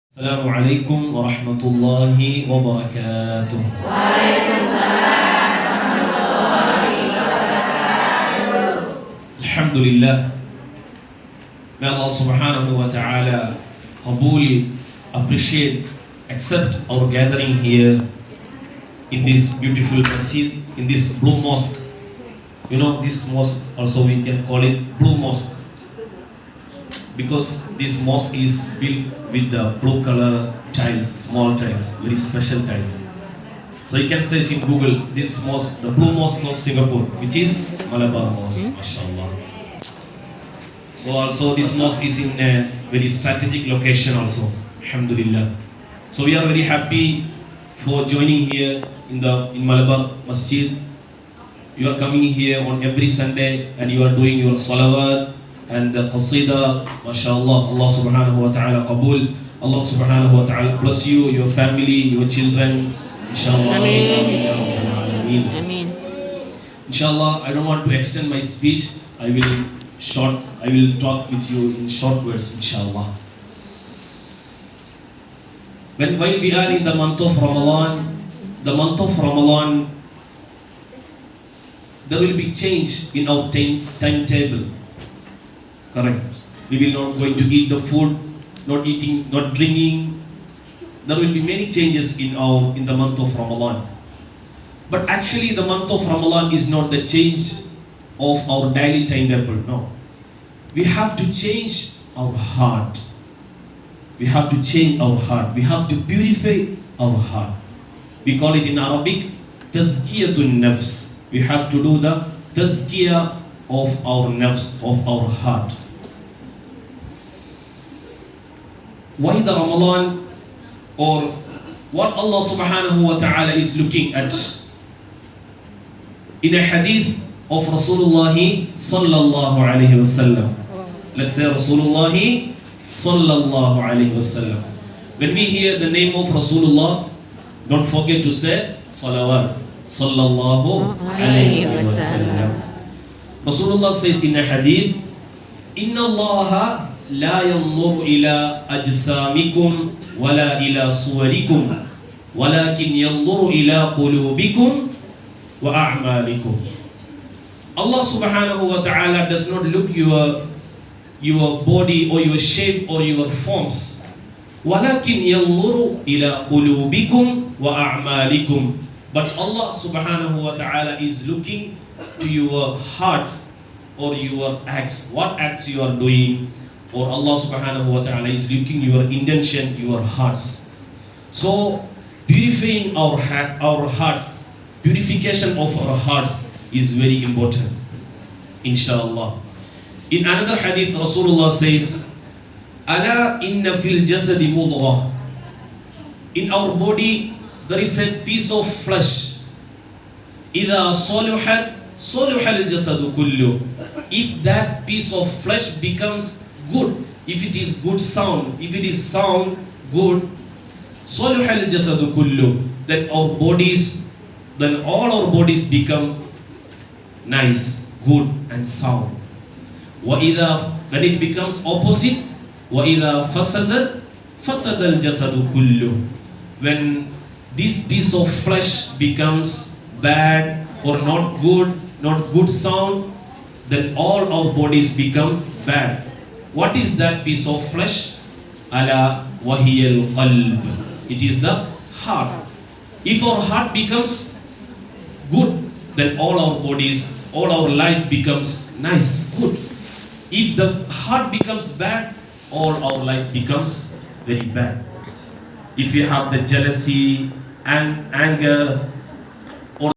السلام عليكم ورحمة الله وبركاته. وعليكم السلام ورحمة الله وبركاته. الحمد لله. May Allah subhanahu wa ta'ala appreciate, accept our gathering here in this beautiful masjid, in this blue mosque. You know, this mosque also we can call it blue mosque, because this mosque is built with the blue color tiles, small tiles, very special tiles. So you can search in Google this mosque, the blue mosque of Singapore, which is Malabar Mosque, mashallah. So also this mosque is in a very strategic location also, alhamdulillah. So we are very happy for joining here in Malabar Masjid. You are coming here on every Sunday and you are doing your salawat and the qasida, mashallah. Allah subhanahu wa ta'ala qabul. Allah subhanahu wa ta'ala bless you, your family, your children, inshallah. Ameen. Ameen. Inshallah, I don't want to extend my speech. I will talk with you in short words, inshallah. While we are in the month of Ramadan, there will be change in our timetable. Correct. We will not going to eat the food, not eating, not drinking. There will be many changes in the month of Ramadan. But actually the month of Ramadan is not the change of our daily timetable. No. We have to change our heart. We have to change our heart. We have to purify our heart. We call it in Arabic tazkiyatun nafs. We have to do the tazkiyah of our nafs, of our heart. Why the Ramadan, or what Allah subhanahu wa ta'ala is looking at? In a hadith of Rasulullah sallallahu alayhi wasallam. Let's say Rasulullah sallallahu alayhi wasallam. When we hear the name of Rasulullah, don't forget to say salawat sallallahu alayhi wasallam. Rasulullah says in a hadith, Inna Allah la yanzur ila ajsamikum wala ila suwarikum walakin yanzur ila qulubikum wa a'malikum. Allah subhanahu wa ta'ala does not look your body or your shape or your forms. Walakin yanzur ila qulubikum wa a'malikum. But Allah subhanahu wa ta'ala is looking to your hearts or your acts, what acts you are doing, or Allah subhanahu wa ta'ala is looking your intention, your hearts. So purifying our hearts, purification of our hearts is very important, inshallah. In another hadith, Rasulullah says, Ala inna fil jasadi mudghah. In our body there is a piece of flesh. Idha saluhat saluhal jasadu kullu. If that piece of flesh becomes good, if it is good sound, if it is sound good, saluhal jasadu kullu, then all our bodies become nice, good and sound. When it becomes opposite, وَإِذَا فَسَدَتْ فَسَدَ الْجَسَدُ كُلُّ. When this piece of flesh becomes bad or not good sound, then all our bodies become bad. What is that piece of flesh? Ala wahiyal qalb. It is the heart. If our heart becomes good, then all our bodies, all our life becomes nice, good. If the heart becomes bad, all our life becomes very bad. If you have the jealousy and anger,